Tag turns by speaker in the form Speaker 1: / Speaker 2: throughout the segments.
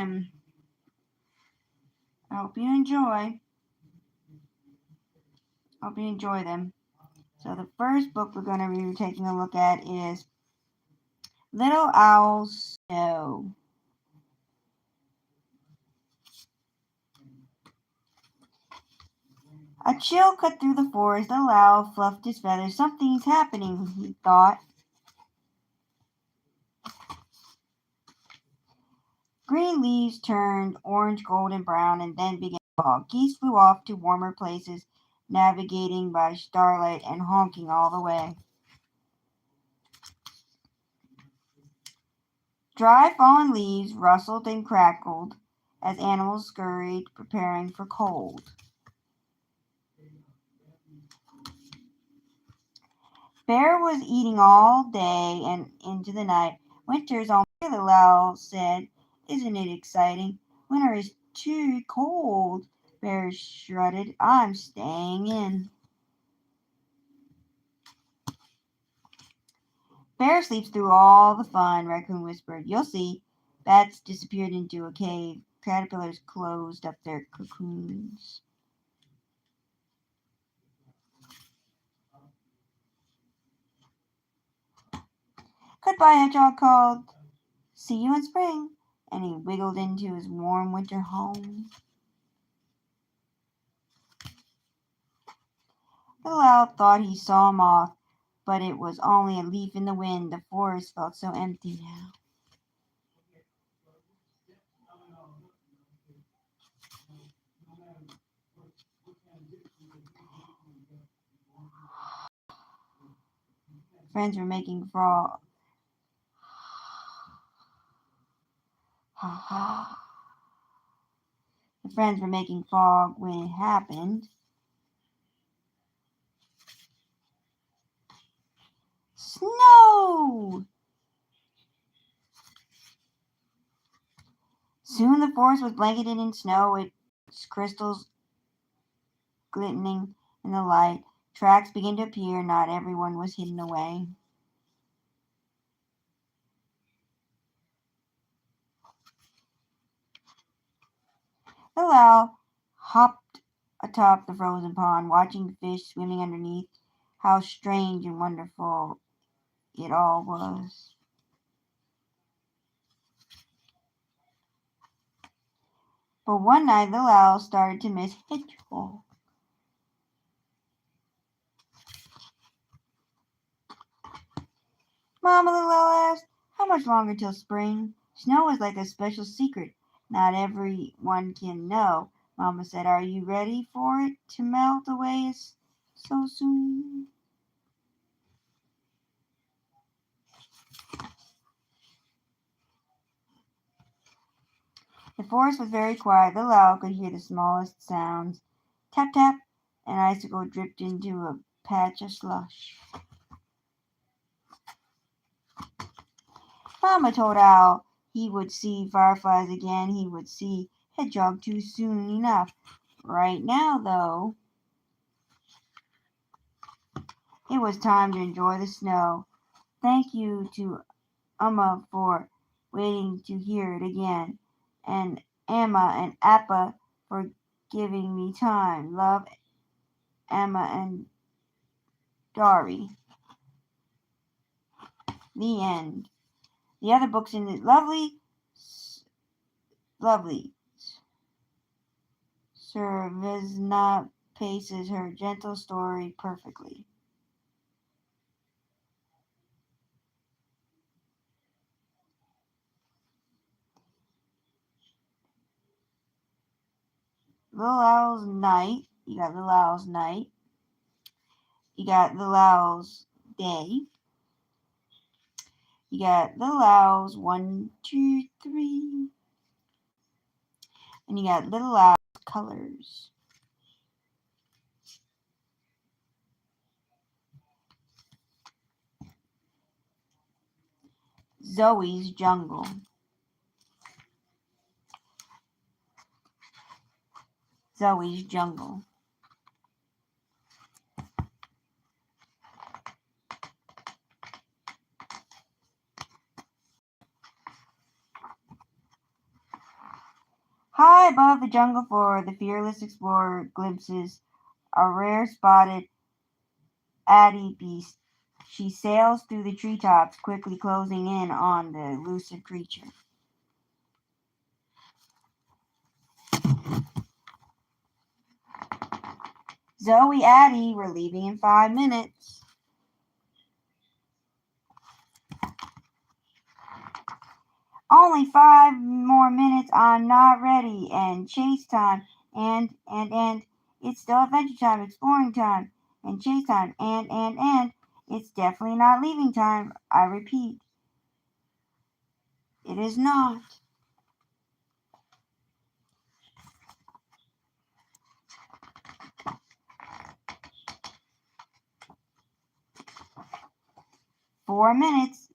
Speaker 1: and I hope you enjoy. Hope you enjoy them. So the first book we're going to be taking a look at is Little Owl Snow. A chill cut through the forest. Little Owl fluffed his feathers. Something's happening, he thought. Green leaves turned orange, gold, and brown, and then began to fall. Geese flew off to warmer places, navigating by starlight and honking all the way. Dry fallen leaves rustled and crackled as animals scurried, preparing for cold. Bear was eating all day and into the night. Winter's almost here, Little Owl said. Isn't it exciting? Winter is too cold. Bear shrugged. I'm staying in. Bear sleeps through all the fun, Raccoon whispered. You'll see. Bats disappeared into a cave. Caterpillars closed up their cocoons. Goodbye, Hedgehog called. See you in spring. And he wiggled into his warm winter home. Little Owl thought he saw a moth, but it was only a leaf in the wind. The forest felt so empty now. Friends were making frog. The friends were making fog when it happened. Snow! Soon the forest was blanketed in snow, its crystals glistening in the light. Tracks began to appear. Not everyone was hidden away. Little Owl hopped atop the frozen pond, watching the fish swimming underneath. How strange and wonderful it all was. But one night, Little Owl started to miss Hedgehog. Mama, Little Owl asked, how much longer till spring? Snow is like a special secret. Not everyone can know. Mama said, are you ready for it to melt away so soon? The forest was very quiet. Little Owl could hear the smallest sounds. Tap, tap, an icicle dripped into a patch of slush. Mama told Owl he would see fireflies again. He would see Hedgehog too soon enough. Right now, though, it was time to enjoy the snow. Thank you to Amma for waiting to hear it again, and Amma and Appa for giving me time. Love, Amma and Dari. The end. The other books in the lovely. Servizna paces her gentle story perfectly. Little Owl's Night. You got Little Owl's Night. You got Little Owl's Day. You got Little Owl's 1, 2, 3. And you got Little Owl's Colors. Zoe's Jungle. Zoe's Jungle. High above the jungle floor, the fearless explorer glimpses a rare spotted Addie beast. She sails through the treetops, quickly closing in on the elusive creature. Zoe, Addie, we're leaving in 5 minutes. Only 5 more minutes, I'm not ready. And chase time. And. It's still adventure time, exploring time. And chase time. And. It's definitely not leaving time. I repeat, it is not. Four minutes.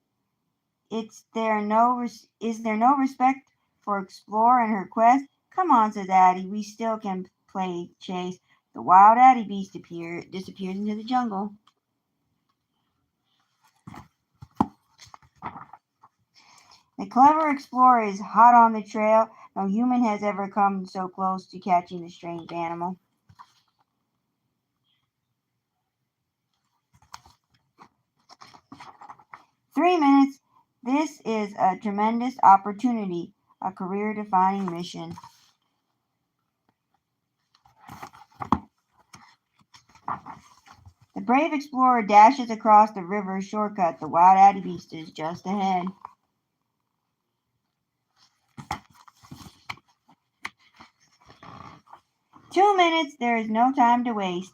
Speaker 1: Is there no respect for Explorer and her quest? Come on, says Addie. We still can play chase. The wild Addie beast disappears into the jungle. The clever explorer is hot on the trail. No human has ever come so close to catching the strange animal. Three minutes. This is a tremendous opportunity, a career-defining mission. The brave explorer dashes across the river shortcut. The wild Addie beast is just ahead. Two minutes. There is no time to waste.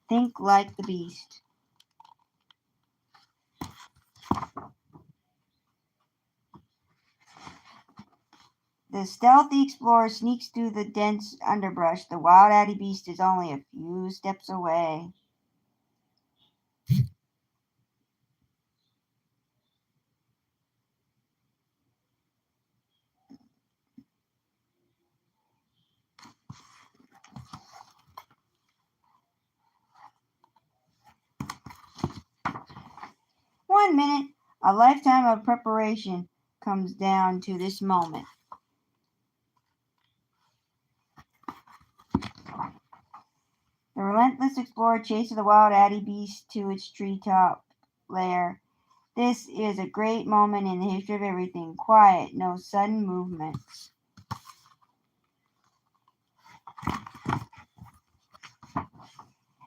Speaker 1: Think like the beast. The stealthy explorer sneaks through the dense underbrush. The wild Addie beast is only a few steps away. One minute. A lifetime of preparation comes down to this moment. The relentless explorer chases the wild Addie beast to its treetop lair. This is a great moment in the history of everything. Quiet, no sudden movements.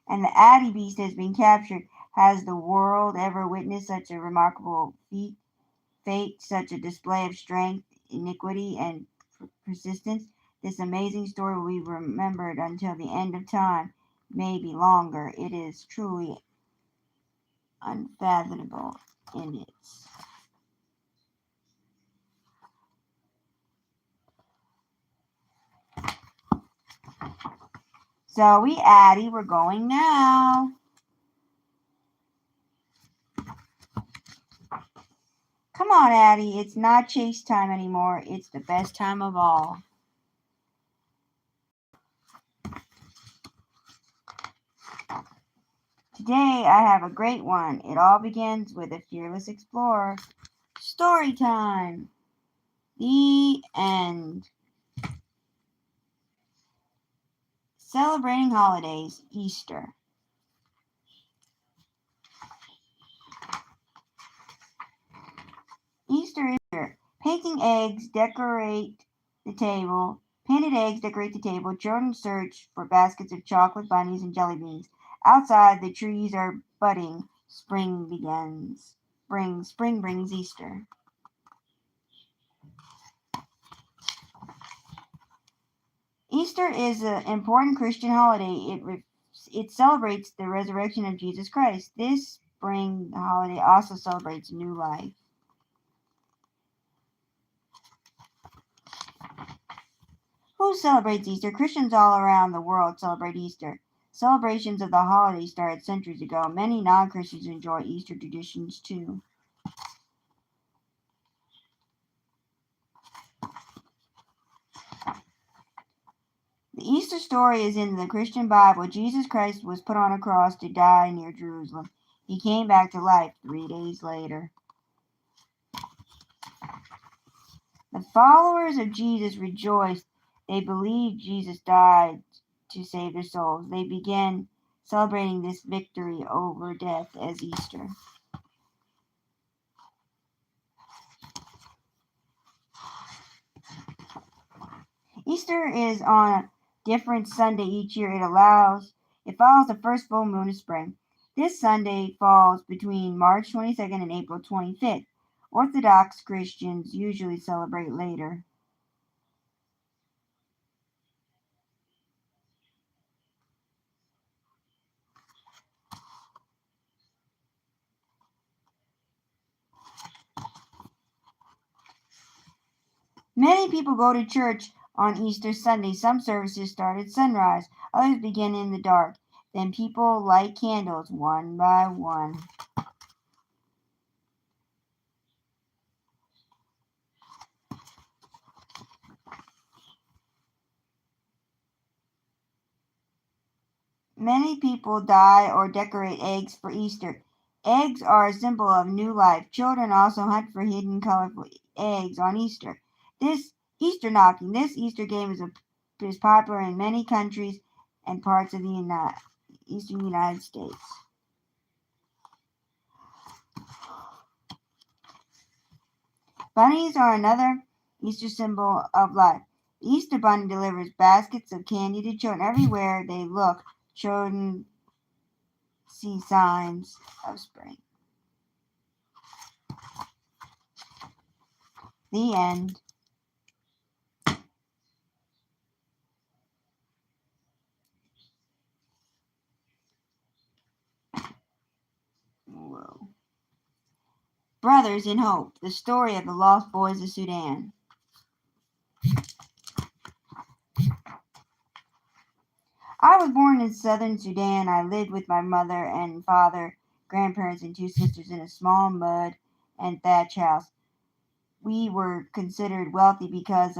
Speaker 1: And the Addie beast has been captured. Has the world ever witnessed such a remarkable fate, such a display of strength, iniquity, and persistence? This amazing story will be remembered until the end of time, maybe longer. It is truly unfathomable in its. Zoe, Addie, we're going now. Come on, Addie. It's not chase time anymore. It's the best time of all. Today I have a great one. It all begins with a fearless explorer. Story time. The end. Celebrating holidays. Easter. Easter is here. Painting eggs decorate the table. Painted eggs decorate the table. Children search for baskets of chocolate bunnies and jelly beans. Outside, the trees are budding. Spring begins. Spring brings Easter. Easter is an important Christian holiday. It celebrates the resurrection of Jesus Christ. This spring holiday also celebrates new life. Who celebrates Easter? Christians all around the world celebrate Easter. Celebrations of the holiday started centuries ago. Many non-Christians enjoy Easter traditions too. The Easter story is in the Christian Bible. Jesus Christ was put on a cross to die near Jerusalem. He came back to life 3 days later. The followers of Jesus rejoiced They believed Jesus died to save their souls. They began celebrating this victory over death as Easter. Easter is on a different Sunday each year. It follows the first full moon of spring. This Sunday falls between March 22nd and April 25th. Orthodox Christians usually celebrate later. Many people go to church on Easter Sunday. Some services start at sunrise, others begin in the dark. Then people light candles one by one. Many people dye or decorate eggs for Easter. Eggs are a symbol of new life. Children also hunt for hidden colorful eggs on Easter. This Easter knocking, this Easter game is popular in many countries and parts of the eastern United States. Bunnies are another Easter symbol of life. The Easter bunny delivers baskets of candy to children. Everywhere they look, children see signs of spring. The end. Whoa. Brothers in Hope, the story of the lost boys of Sudan. I was born in southern Sudan. I lived with my mother and father, grandparents, and two sisters in a small mud and thatch house. We were considered wealthy because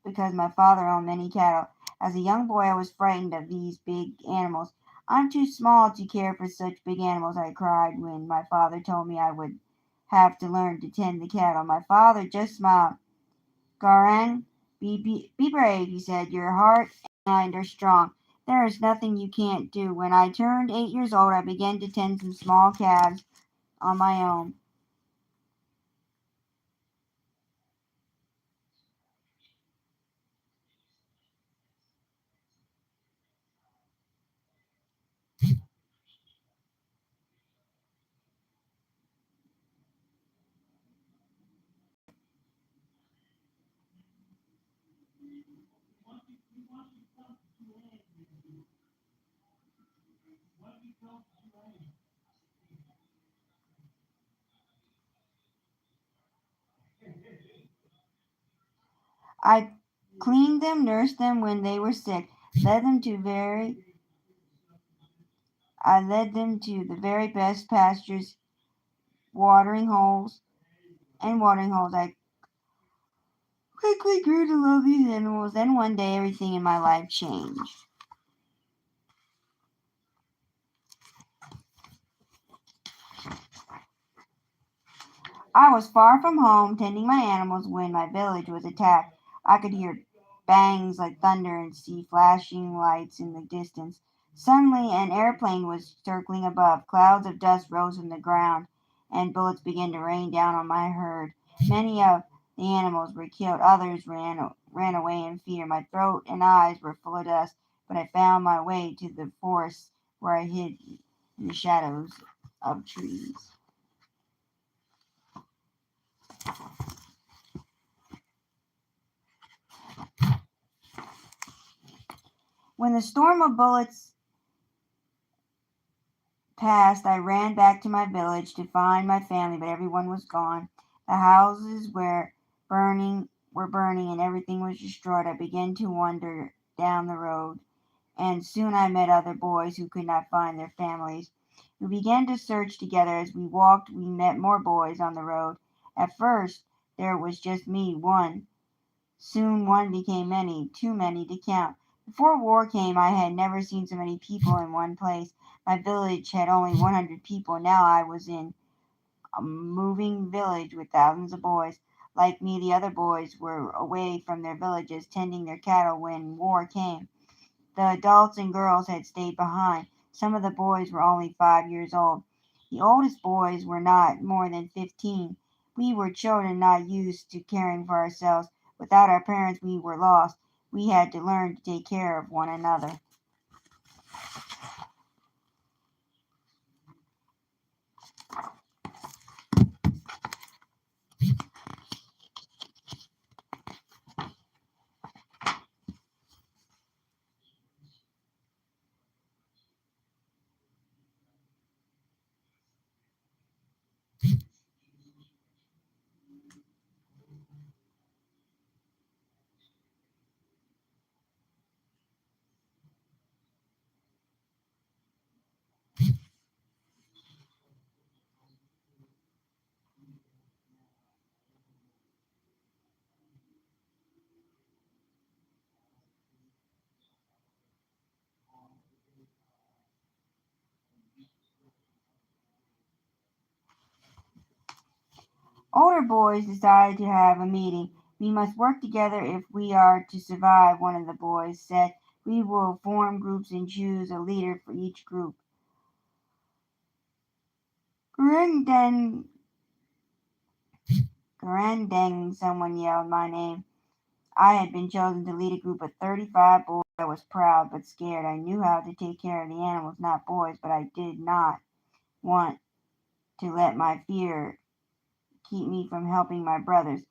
Speaker 1: my father owned many cattle. As a young boy, I was frightened of these big animals. I'm too small to care for such big animals, I cried when my father told me I would have to learn to tend the cattle. My father just smiled. Garang, be brave, he said. Your heart and mind are strong. There is nothing you can't do. When I turned 8 years old, I began to tend some small calves on my own. I cleaned them, nursed them when they were sick, led them to very I led them to the very best pastures, watering holes watering holes. I quickly grew to love these animals. Then one day everything in my life changed. I was far from home, tending my animals, when my village was attacked. I could hear bangs like thunder and see flashing lights in the distance. Suddenly, an airplane was circling above. Clouds of dust rose from the ground, and bullets began to rain down on my herd. Many of the animals were killed. Others ran away in fear. My throat and eyes were full of dust, but I found my way to the forest where I hid in the shadows of trees. When the storm of bullets passed, I ran back to my village to find my family, but everyone was gone. The houses were burning and everything was destroyed. I began to wander down the road, and soon I met other boys who could not find their families. We began to search together. As we walked, we met more boys on the road. At first, there was just me, one. Soon one became many, too many to count. Before war came, I had never seen so many people in one place. My village had only 100 people. Now I was in a moving village with thousands of boys. Like me, the other boys were away from their villages tending their cattle when war came. The adults and girls had stayed behind. Some of the boys were only 5 years old. The oldest boys were not more than 15. We were children not used to caring for ourselves. Without our parents, we were lost. We had to learn to take care of one another. Older boys decided to have a meeting. We must work together if we are to survive, one of the boys said. We will form groups and choose a leader for each group. Grandang, Grandang, someone yelled my name. I had been chosen to lead a group of 35 boys. I was proud but scared. I knew how to take care of the animals, not boys, but I did not want to let my fear keep me from helping my brothers.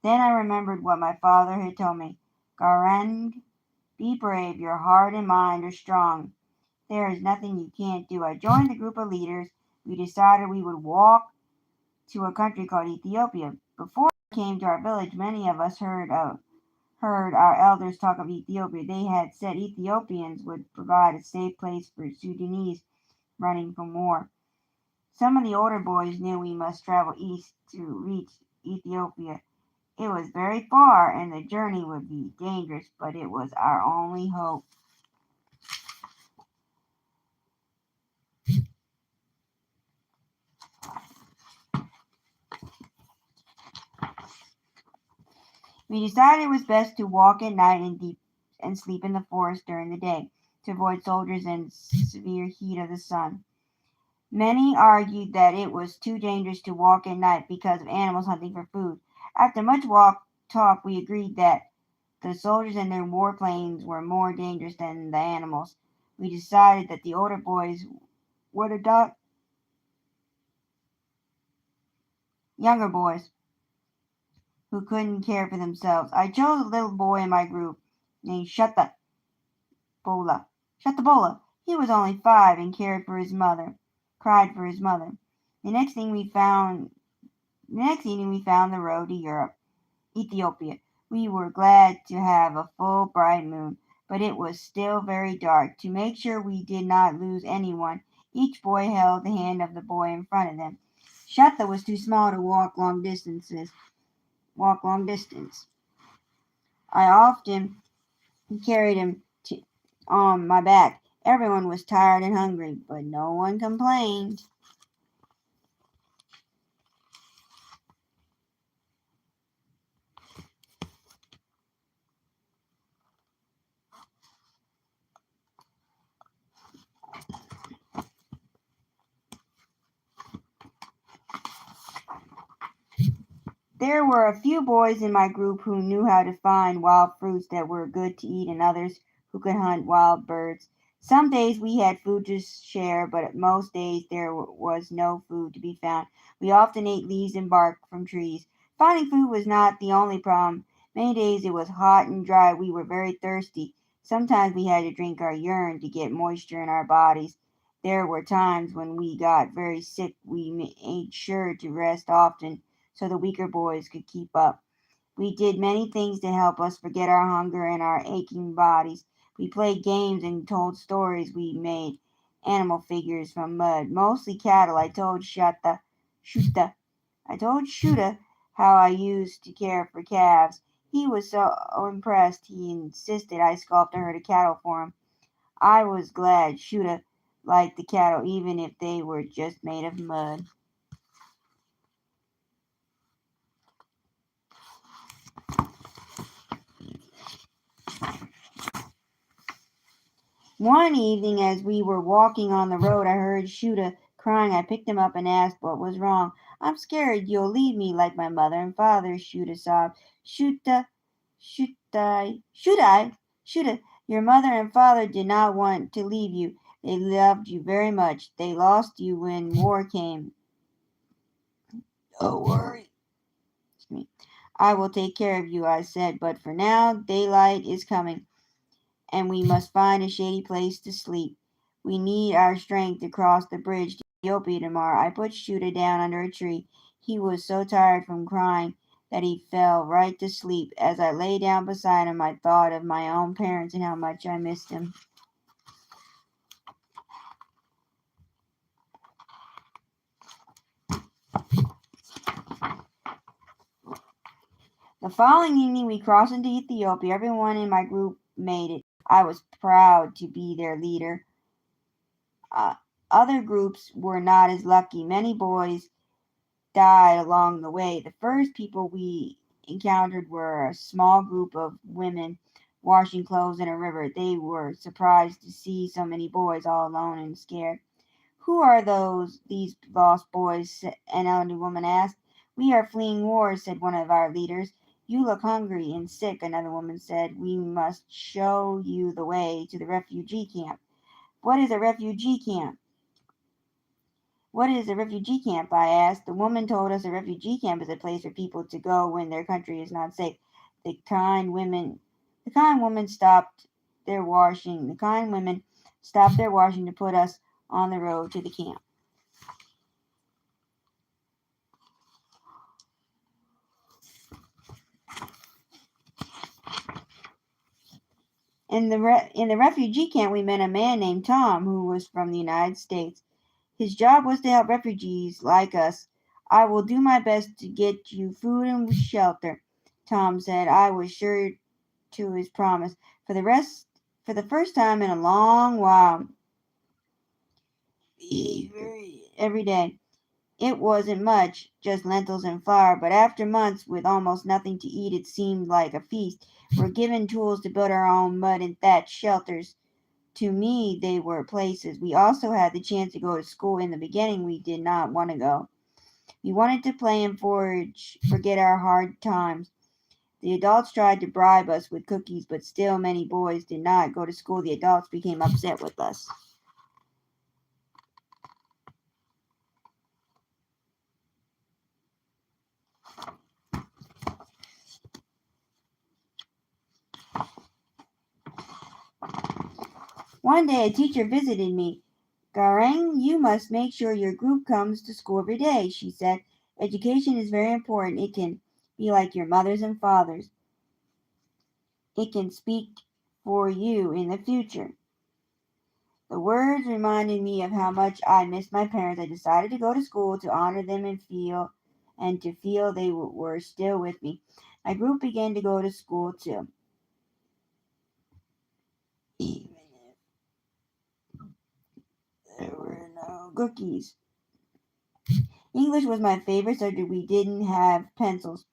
Speaker 1: Then I remembered what my father had told me. Garand, be brave. Your heart and mind are strong. There is nothing you can't do. I joined the group of leaders. We decided we would walk to a country called Ethiopia. Before we came to our village, many of us heard our elders talk of Ethiopia. They had said Ethiopians would provide a safe place for Sudanese running from war. Some of the older boys knew we must travel east to reach Ethiopia. It was very far and the journey would be dangerous, but it was our only hope. We decided it was best to walk at night and sleep in the forest during the day to avoid soldiers and severe heat of the sun. Many argued that it was too dangerous to walk at night because of animals hunting for food. After much talk, we agreed that the soldiers and their warplanes were more dangerous than the animals. We decided that the older boys would adopt younger boys who couldn't care for themselves. I chose a little boy in my group named Bola. Shatabola. He was only 5 and cried for his mother. The next thing we found, the next evening we found the road to Europe. Ethiopia. We were glad to have a full bright moon, but it was still very dark. To make sure we did not lose anyone, each boy held the hand of the boy in front of them. Shatta was too small to walk long distance. I often carried him on my back. Everyone was tired and hungry, but no one complained. There were a few boys in my group who knew how to find wild fruits that were good to eat and others who could hunt wild birds. Some days we had food to share, but most days there was no food to be found. We often ate leaves and bark from trees. Finding food was not the only problem. Many days it was hot and dry. We were very thirsty. Sometimes we had to drink our urine to get moisture in our bodies. There were times when we got very sick. We made sure to rest often so the weaker boys could keep up. We did many things to help us forget our hunger and our aching bodies. We played games and told stories. We made animal figures from mud, mostly cattle. Shuta, I told Shuta how I used to care for calves. He was so impressed he insisted I sculpt a herd of cattle for him. I was glad Shuta liked the cattle even if they were just made of mud. One evening, as we were walking on the road, I heard Shuda crying. I picked him up and asked what was wrong. I'm scared you'll leave me like my mother and father, Shuda sobbed. Shuda, Shuda, your mother and father did not want to leave you. They loved you very much. They lost you when war came. Don't worry. I will take care of you, I said, but for now, daylight is coming, and we must find a shady place to sleep. We need our strength to cross the bridge to Ethiopia tomorrow. I put Shuda down under a tree. He was so tired from crying that he fell right to sleep. As I lay down beside him, I thought of my own parents and how much I missed them. The following evening, we crossed into Ethiopia. Everyone in my group made it. I was proud to be their leader. Uh, Other groups were not as lucky. Many boys died along the way. The first people we encountered were a small group of women washing clothes in a river. They were surprised to see so many boys all alone and scared. Who are these lost boys? An elderly woman asked. We are fleeing wars, said one of our leaders. You look hungry and sick, another woman said. We must show you the way to the refugee camp. What is a refugee camp? What is a refugee camp? I asked. The woman told us a refugee camp is a place for people to go when their country is not safe. The kind woman stopped their washing. The kind women stopped their washing to put us on the road to the camp. In the refugee camp, we met a man named Tom who was from the United States. His job was to help refugees like us. I will do my best to get you food and shelter, Tom said. I was sure to his promise. For the first time in a long while, every day. It wasn't much, just lentils and flour, but after months with almost nothing to eat, it seemed like a feast. We're given tools to build our own mud and thatch shelters. To me, they were places. We also had the chance to go to school. In the beginning, we did not want to go. We wanted to play and forget our hard times. The adults tried to bribe us with cookies, but still many boys did not go to school. The adults became upset with us. One day a teacher visited me. Garang, you must make sure your group comes to school every day, she said. Education is very important. It can be like your mothers and fathers. It can speak for you in the future. The words reminded me of how much I missed my parents. I decided to go to school to honor them and to feel they were still with me. My group began to go to school too. Even if there were no cookies. English was my favorite subject. We didn't have pencils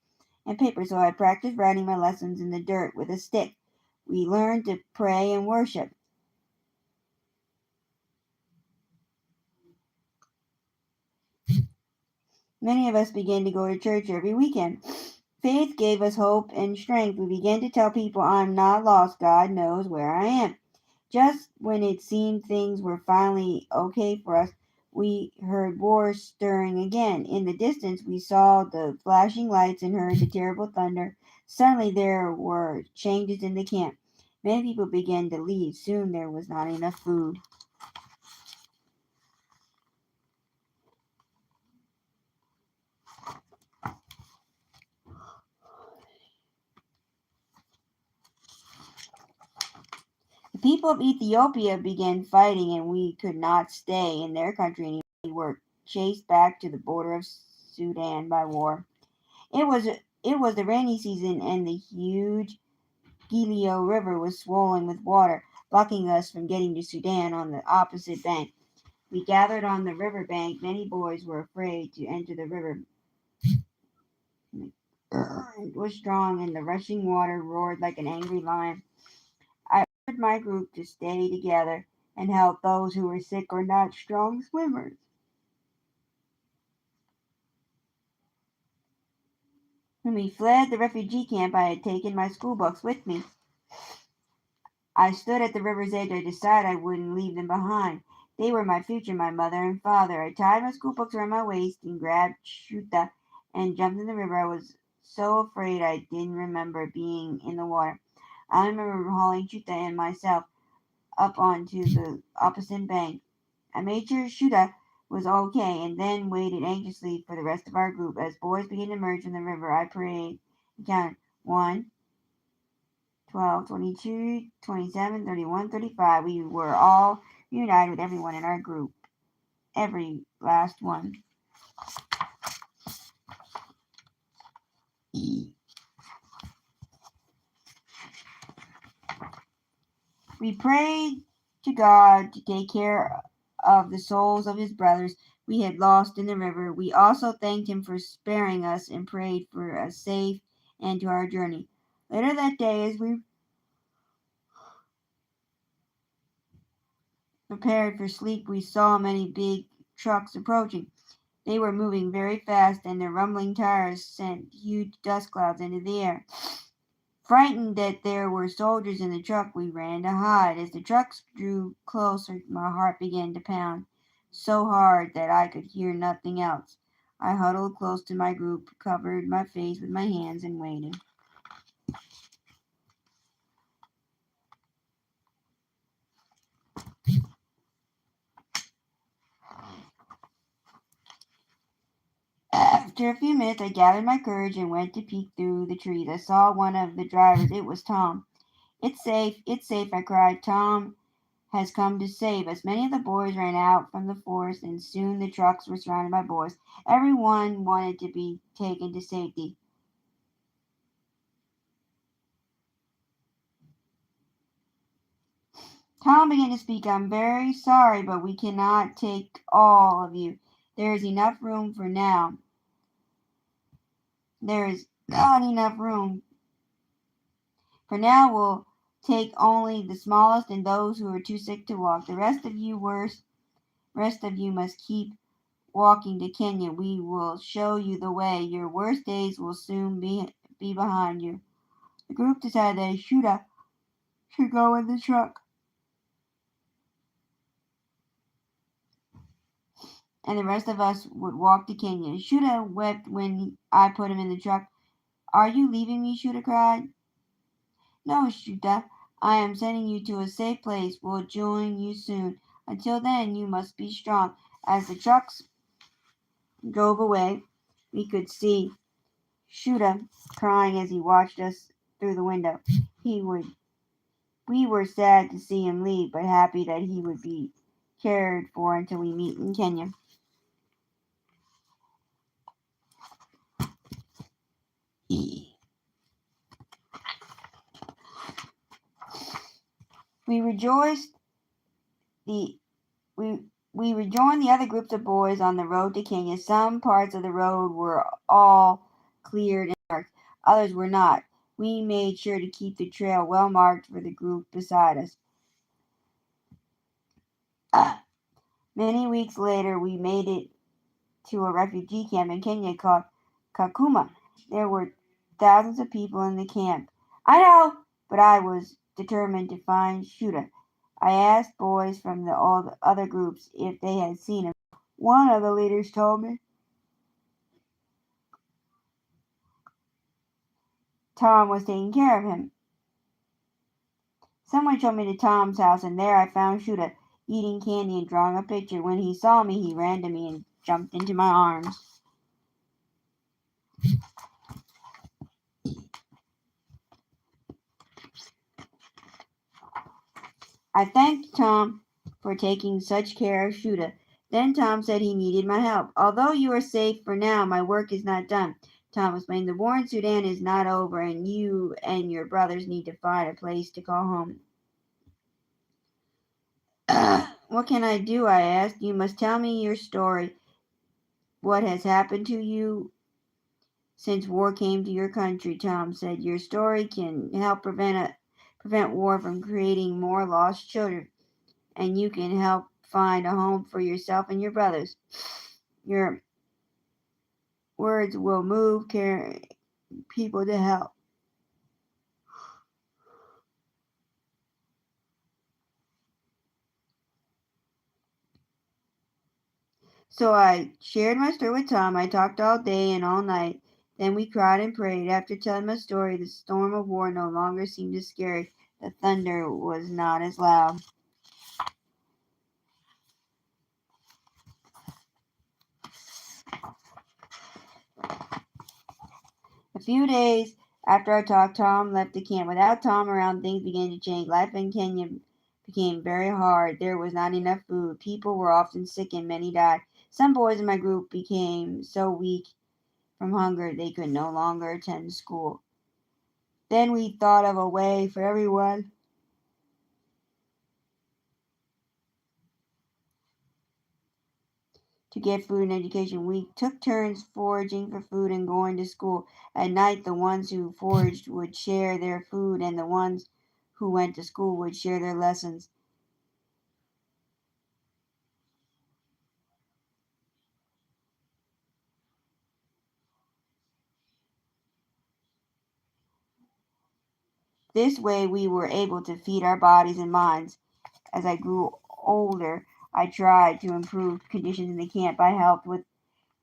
Speaker 1: and paper, so I practiced writing my lessons in the dirt with a stick. We learned to pray and worship. Many of us began to go to church every weekend. Faith gave us hope and strength. We began to tell people, I'm not lost. God knows where I am. Just when it seemed things were finally okay for us, we heard war stirring again. In the distance, we saw the flashing lights and heard the terrible thunder. Suddenly, there were changes in the camp. Many people began to leave. Soon, there was not enough food. The people of Ethiopia began fighting, and we could not stay in their country anymore. We were chased back to the border of Sudan by war. It was the rainy season, and the huge Gilio River was swollen with water, blocking us from getting to Sudan on the opposite bank. We gathered on the river bank. Many boys were afraid to enter the river. It was strong, and the rushing water roared like an angry lion. I my group to stay together and help those who were sick or not strong swimmers. When we fled the refugee camp, I had taken my school books with me. I stood at the river's edge. I decided I wouldn't leave them behind. They were my future, my mother and father. I tied my school books around my waist and grabbed Shuta and jumped in the river. I was so afraid I didn't remember being in the water. I remember hauling Shuta and myself up onto the opposite bank. I made sure Shuta was okay and then waited anxiously for the rest of our group. As boys began to emerge from the river, I prayed and counted 1, 12, 22, 27, 31, 35. We were all reunited with everyone in our group. Every last one. We prayed to God to take care of the souls of his brothers we had lost in the river. We also thanked him for sparing us and prayed for a safe end to our journey. Later that day, as we prepared for sleep, we saw many big trucks approaching. They were moving very fast, and their rumbling tires sent huge dust clouds into the air. Frightened that there were soldiers in the truck, we ran to hide. As the trucks drew closer, my heart began to pound so hard that I could hear nothing else. I huddled close to my group, covered my face with my hands, and waited. After a few minutes, I gathered my courage and went to peek through the trees. I saw one of the drivers. It was Tom. It's safe, I cried. Tom has come to save us. Many of the boys ran out from the forest, and soon the trucks were surrounded by boys. Everyone wanted to be taken to safety. Tom began to speak. I'm very sorry, but we cannot take all of you. There is enough room for now. There is not enough room. For now, we'll take only the smallest and those who are too sick to walk. The rest of you must keep walking to Kenya. We will show you the way. Your worst days will soon be behind you. The group decided that Shuda should go in the truck, and the rest of us would walk to Kenya. Shuda wept when I put him in the truck. Are you leaving me? Shuda cried. No, Shuda. I am sending you to a safe place. We'll join you soon. Until then, you must be strong. As the trucks drove away, we could see Shuda crying as he watched us through the window. He would We were sad to see him leave, but happy that he would be cared for until we meet in Kenya. We rejoiced the we we rejoined the other groups of boys on the road to Kenya. Some parts of the road were all cleared and marked, others were not. We made sure to keep the trail well marked for the group beside us. Many weeks later, we made it to a refugee camp in Kenya called Kakuma. There were thousands of people in the camp. I know, but I was determined to find Shuda. I asked boys from all the other groups if they had seen him. One of the leaders told me Tom was taking care of him. Someone showed me to Tom's house, and there I found Shuda eating candy and drawing a picture. When he saw me, he ran to me and jumped into my arms. I thanked Tom for taking such care of Shuda. Then Tom said he needed my help. Although you are safe for now, my work is not done. Tom explained, the war in Sudan is not over, and you and your brothers need to find a place to call home. What can I do? I asked. You must tell me your story. What has happened to you since war came to your country? Tom said. Your story can help prevent war from creating more lost children, and you can help find a home for yourself and your brothers. Your words will move people to help. So I shared my story with Tom. I talked all day and all night. Then we cried and prayed. After telling my story, the storm of war no longer seemed as scary. The thunder was not as loud. A few days after I talked, Tom left the camp. Without Tom around, things began to change. Life in Kenya became very hard. There was not enough food. People were often sick and many died. Some boys in my group became so weak from hunger they could no longer attend school. Then we thought of a way for everyone to get food and education. We took turns foraging for food and going to school. At night, the ones who foraged would share their food, and the ones who went to school would share their lessons. This way, we were able to feed our bodies and minds. As I grew older, I tried to improve conditions in the camp. I helped with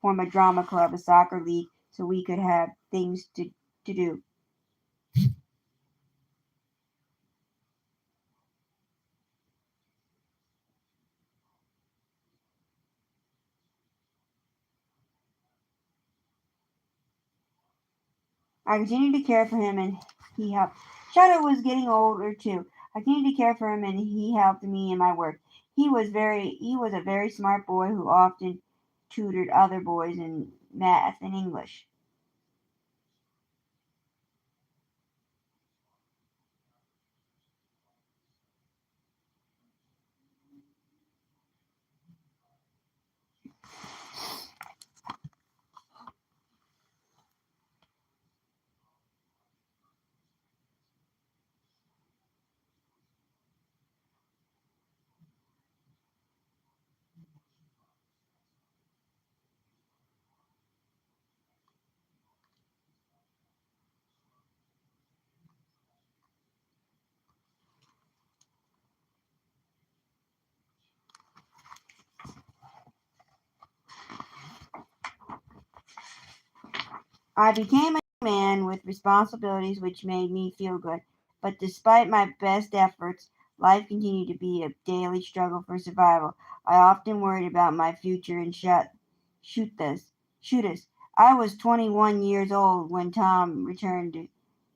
Speaker 1: form a drama club, a soccer league, so we could have things to do. I continued to care for him and he helped. Shadow was getting older too. I continued to care for him and he helped me in my work. He was a very smart boy who often tutored other boys in math and English. I became a man with responsibilities which made me feel good. But despite my best efforts, life continued to be a daily struggle for survival. I often worried about my future and shoot this shoot us. I was 21 years old when Tom returned to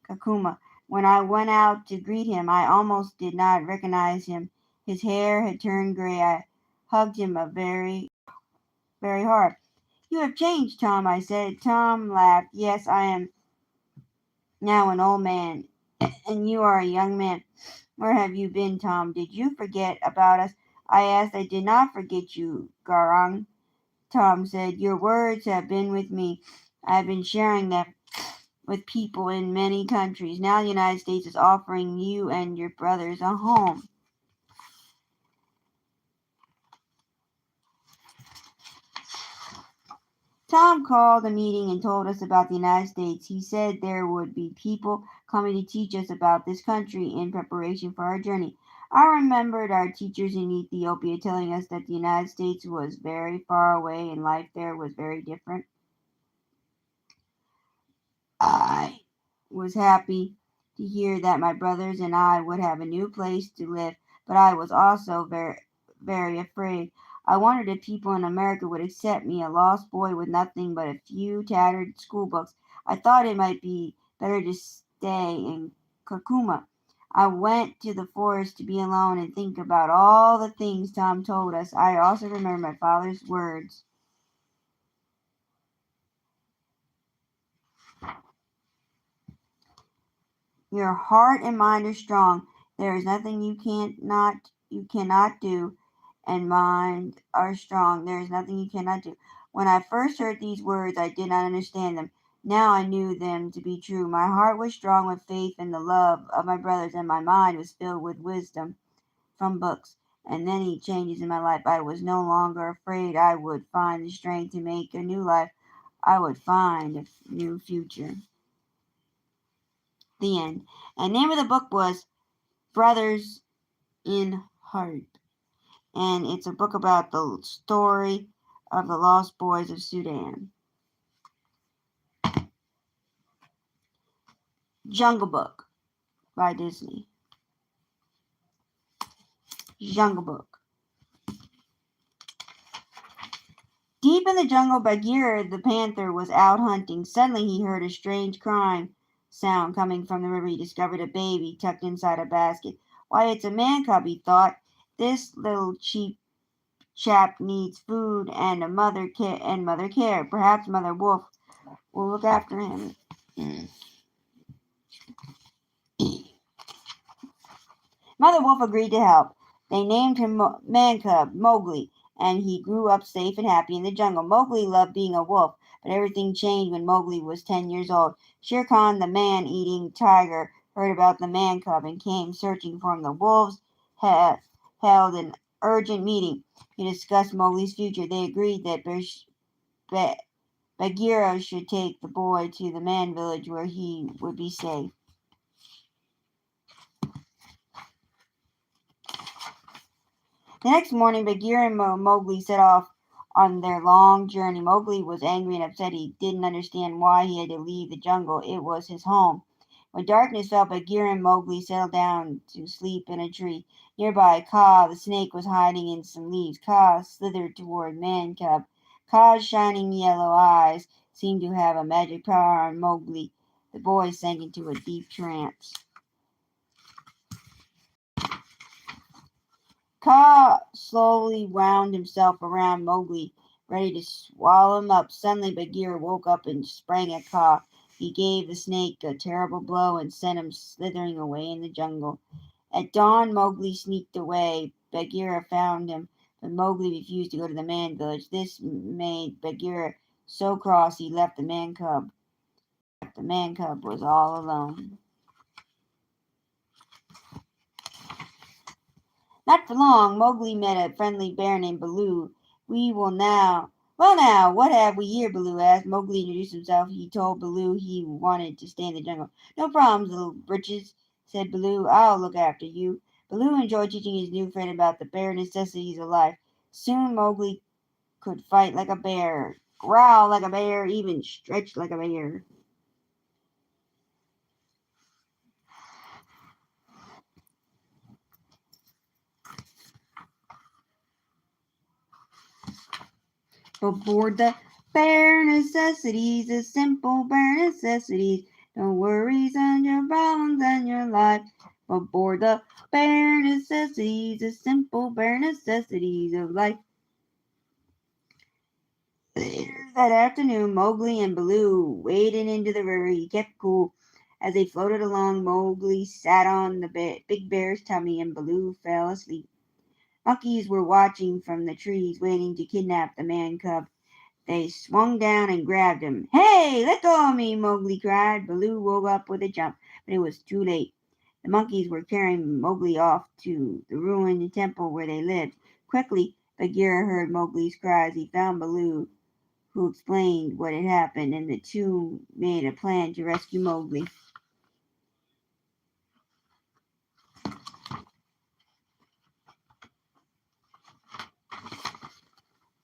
Speaker 1: Kakuma. When I went out to greet him, I almost did not recognize him. His hair had turned gray. I hugged him very hard. You have changed, Tom, I said. Tom laughed. Yes, I am now an old man, and you are a young man. Where have you been, Tom? Did you forget about us? I asked. I did not forget you, Garang. Tom said, your words have been with me. I have been sharing them with people in many countries. Now the United States is offering you and your brothers a home. Tom called a meeting and told us about the United States. He said there would be people coming to teach us about this country in preparation for our journey. I remembered our teachers in Ethiopia telling us that the United States was very far away and life there was very different. I was happy to hear that my brothers and I would have a new place to live, but I was also very afraid. I wondered if people in America would accept me, a lost boy with nothing but a few tattered school books. I thought it might be better to stay in Kakuma. I went to the forest to be alone and think about all the things Tom told us. I also remember my father's words. Your heart and mind are strong. There is nothing you cannot do, and mind are strong. There is nothing you cannot do. When I first heard these words, I did not understand them. Now I knew them to be true. My heart was strong with faith and the love of my brothers, and my mind was filled with wisdom from books. And many changes in my life. I was no longer afraid I would find the strength to make a new life. I would find a new future. The end. And the name of the book was Brothers in Heart. And it's a book about the story of the lost boys of Sudan. Jungle Book by Disney. Jungle Book. Deep in the jungle, Bagheera the panther was out hunting. Suddenly he heard a strange crying sound coming from the river. He discovered a baby tucked inside a basket. Why, it's a man cub, he thought. This little cheap chap needs food and mother care. Perhaps Mother Wolf will look after him. Mother Wolf agreed to help. They named him Man Cub, Mowgli, and he grew up safe and happy in the jungle. Mowgli loved being a wolf, but everything changed when Mowgli was 10 years old. Shere Khan, the man-eating tiger, heard about the Man Cub and came searching for him. The wolves held an urgent meeting to discuss Mowgli's future. They agreed that Bagheera should take the boy to the man village where he would be safe. The next morning, Bagheera and Mowgli set off on their long journey. Mowgli was angry and upset. He didn't understand why he had to leave the jungle. It was his home. When darkness fell, Bagheera and Mowgli settled down to sleep in a tree. Nearby, Kaa, the snake, was hiding in some leaves. Kaa slithered toward Man Cub. Kaa's shining yellow eyes seemed to have a magic power on Mowgli. The boy sank into a deep trance. Kaa slowly wound himself around Mowgli, ready to swallow him up. Suddenly Bagheera woke up and sprang at Kaa. He gave the snake a terrible blow and sent him slithering away in the jungle. At dawn, Mowgli sneaked away. Bagheera found him, but Mowgli refused to go to the man village. This made Bagheera so cross he left the man cub. The man cub was all alone. Not for long, Mowgli met a friendly bear named Baloo. We will now. Well, now, what have we here? Baloo asked. Mowgli introduced himself. He told Baloo he wanted to stay in the jungle. No problems, little britches, said Baloo. I'll look after you. Baloo enjoyed teaching his new friend about the bare necessities of life. Soon Mowgli could fight like a bear, growl like a bear, even stretch like a bear. Aboard the bare necessities, the simple bare necessities. No worries on your problems and your life. Aboard the bare necessities, the simple bare necessities of life. Later that afternoon, Mowgli and Baloo waded into the river. He kept cool. As they floated along, Mowgli sat on the big bear's tummy and Baloo fell asleep. Monkeys were watching from the trees, waiting to kidnap the man cub. They swung down and grabbed him. Hey, let go of me, Mowgli cried. Baloo woke up with a jump, but it was too late. The monkeys were carrying Mowgli off to the ruined temple where they lived. Quickly, Bagheera heard Mowgli's cries. He found Baloo, who explained what had happened, and the two made a plan to rescue Mowgli.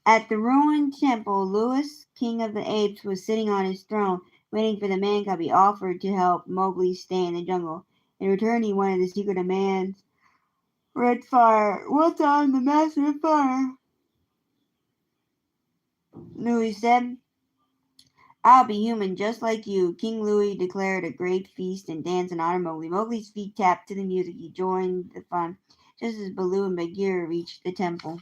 Speaker 1: At the ruined temple, Louis, king of the apes, was sitting on his throne, waiting for the man cub. He offered to help Mowgli stay in the jungle. In return, he wanted the secret of man's red fire. Once I'm the master of fire, Louis said, I'll be human just like you. King Louis declared a great feast and dance in honor of Mowgli. Mowgli's feet tapped to the music. He joined the fun just as Baloo and Bagheera reached the temple.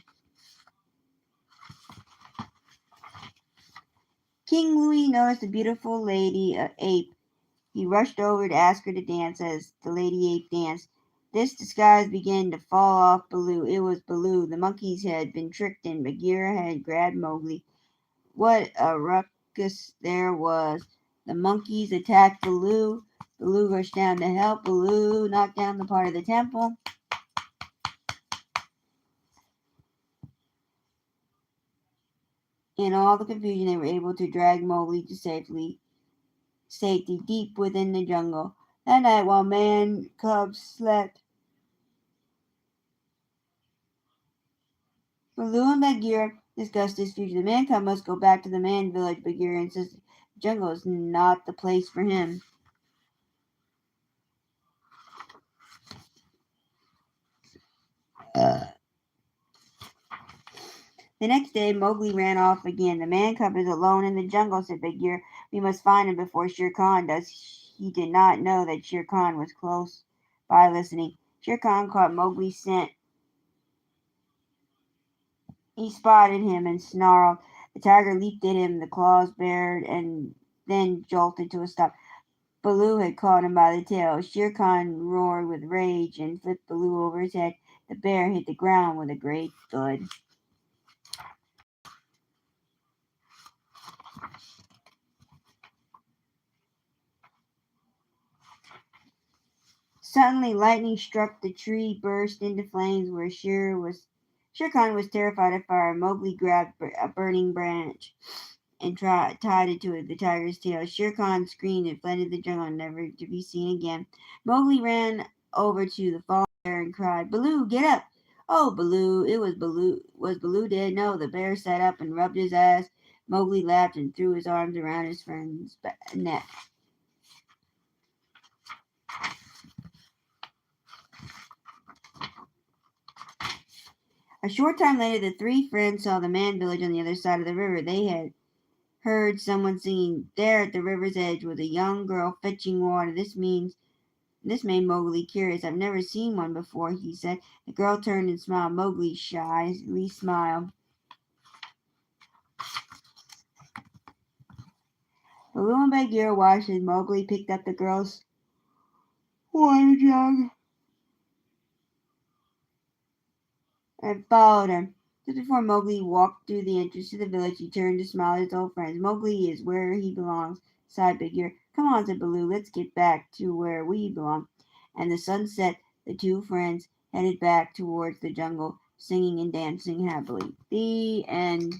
Speaker 1: King Louis noticed a beautiful lady ape. He rushed over to ask her to dance as the lady ape danced. This disguise began to fall off Baloo. It was Baloo. The monkeys had been tricked and Bagheera had grabbed Mowgli. What a ruckus there was. The monkeys attacked Baloo. Baloo rushed down to help. Baloo knocked down the part of the temple. In all the confusion, they were able to drag Mowgli to safety deep within the jungle. That night, while man cubs slept, Baloo and Bagheera discussed his future. The man cub must go back to the man village. Bagheera insisted the jungle is not the place for him. The next day, Mowgli ran off again. The man cub is alone in the jungle, said Bagheera. We must find him before Shere Khan does. He did not know that Shere Khan was close by listening. Shere Khan caught Mowgli's scent. He spotted him and snarled. The tiger leaped at him, the claws bared, and then jolted to a stop. Baloo had caught him by the tail. Shere Khan roared with rage and flipped Baloo over his head. The bear hit the ground with a great thud. Suddenly lightning struck the tree, burst into flames where Shere Khan was terrified of fire. Mowgli grabbed a burning branch and tied it to the tiger's tail. Shere Khan screamed and fled into the jungle, never to be seen again. Mowgli ran over to the fallen bear and cried, "Baloo, get up!" "Oh, Baloo, it was Baloo. Was Baloo dead?" "No." The bear sat up and rubbed his ass. Mowgli laughed and threw his arms around his friend's neck. A short time later, the three friends saw the man village on the other side of the river. They had heard someone singing. There at the river's edge was a young girl fetching water. This made Mowgli curious. "I've never seen one before," he said. The girl turned and smiled. Mowgli shyly smiled. Baloo and Bagheera watched as Mowgli picked up the girl's water jug and followed her. Just before Mowgli walked through the entrance to the village, he turned to smile at his old friends. "Mowgli is where he belongs," sighed Bagheera. "Come on," said Baloo. "Let's get back to where we belong." And the sun set. The two friends headed back towards the jungle, singing and dancing happily. The end.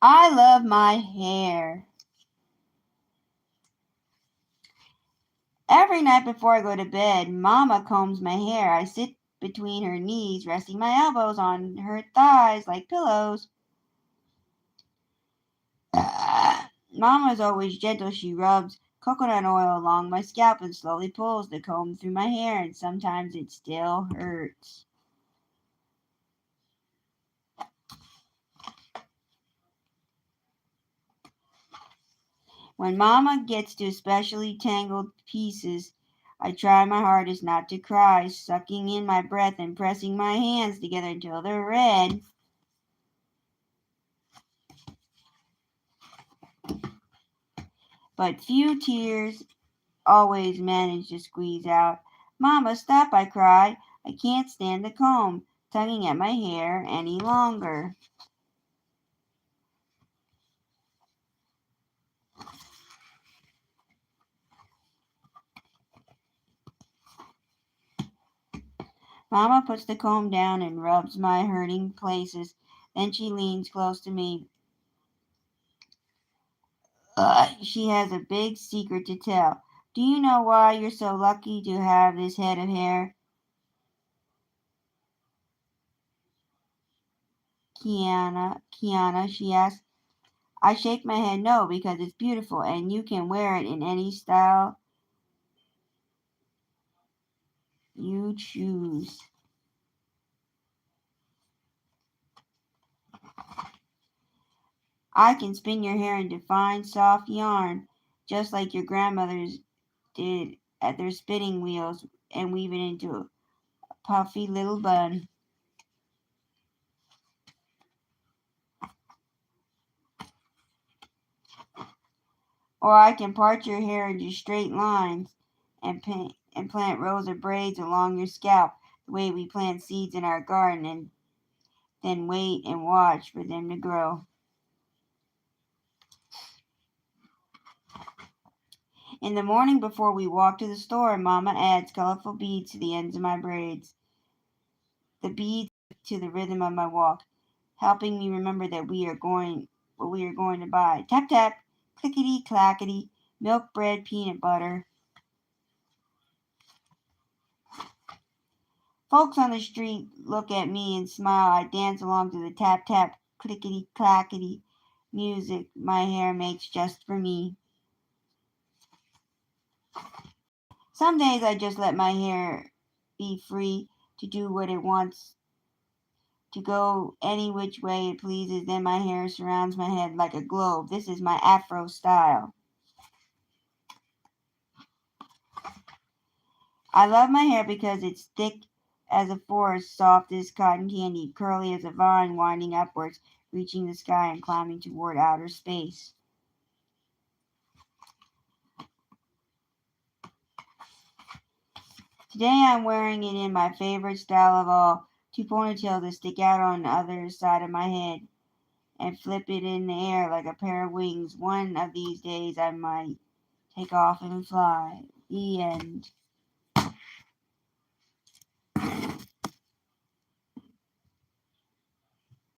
Speaker 1: I love my hair. Every night before I go to bed, Mama combs my hair. I sit between her knees, resting my elbows on her thighs like pillows. Mama is always gentle. She rubs coconut oil along my scalp and slowly pulls the comb through my hair, and sometimes it still hurts. When Mama gets to especially tangled pieces, I try my hardest not to cry, sucking in my breath and pressing my hands together until they're red. But few tears always manage to squeeze out. "Mama, stop," I cry. "I can't stand the comb tugging at my hair any longer." Mama puts the comb down and rubs my hurting places. Then she leans close to me. She has a big secret to tell. "Do you know why you're so lucky to have this head of hair, Kiana?" she asks. I shake my head. "No, because it's beautiful and you can wear it in any style you choose." "I can spin your hair into fine, soft yarn, just like your grandmothers did at their spinning wheels, and weave it into a puffy little bun. Or I can part your hair into straight lines and plant rows of braids along your scalp. the way we plant seeds in our garden and then wait and watch for them to grow. In the morning before we walk to the store, Mama adds colorful beads to the ends of my braids. The beads to the rhythm of my walk, helping me remember that what we are going to buy. Tap tap, clickety clackety, milk, bread, peanut butter. Folks on the street look at me and smile. I dance along to the tap tap, clickety clackety music my hair makes just for me. Some days I just let my hair be free to do what it wants, to go any which way it pleases. Then my hair surrounds my head like a globe. This is my Afro style. I love my hair because it's thick as a forest, soft as cotton candy, curly as a vine, winding upwards, reaching the sky and climbing toward outer space. Today I'm wearing it in my favorite style of all, two ponytails that stick out on the other side of my head and flip it in the air like a pair of wings. One of these days I might take off and fly. The end.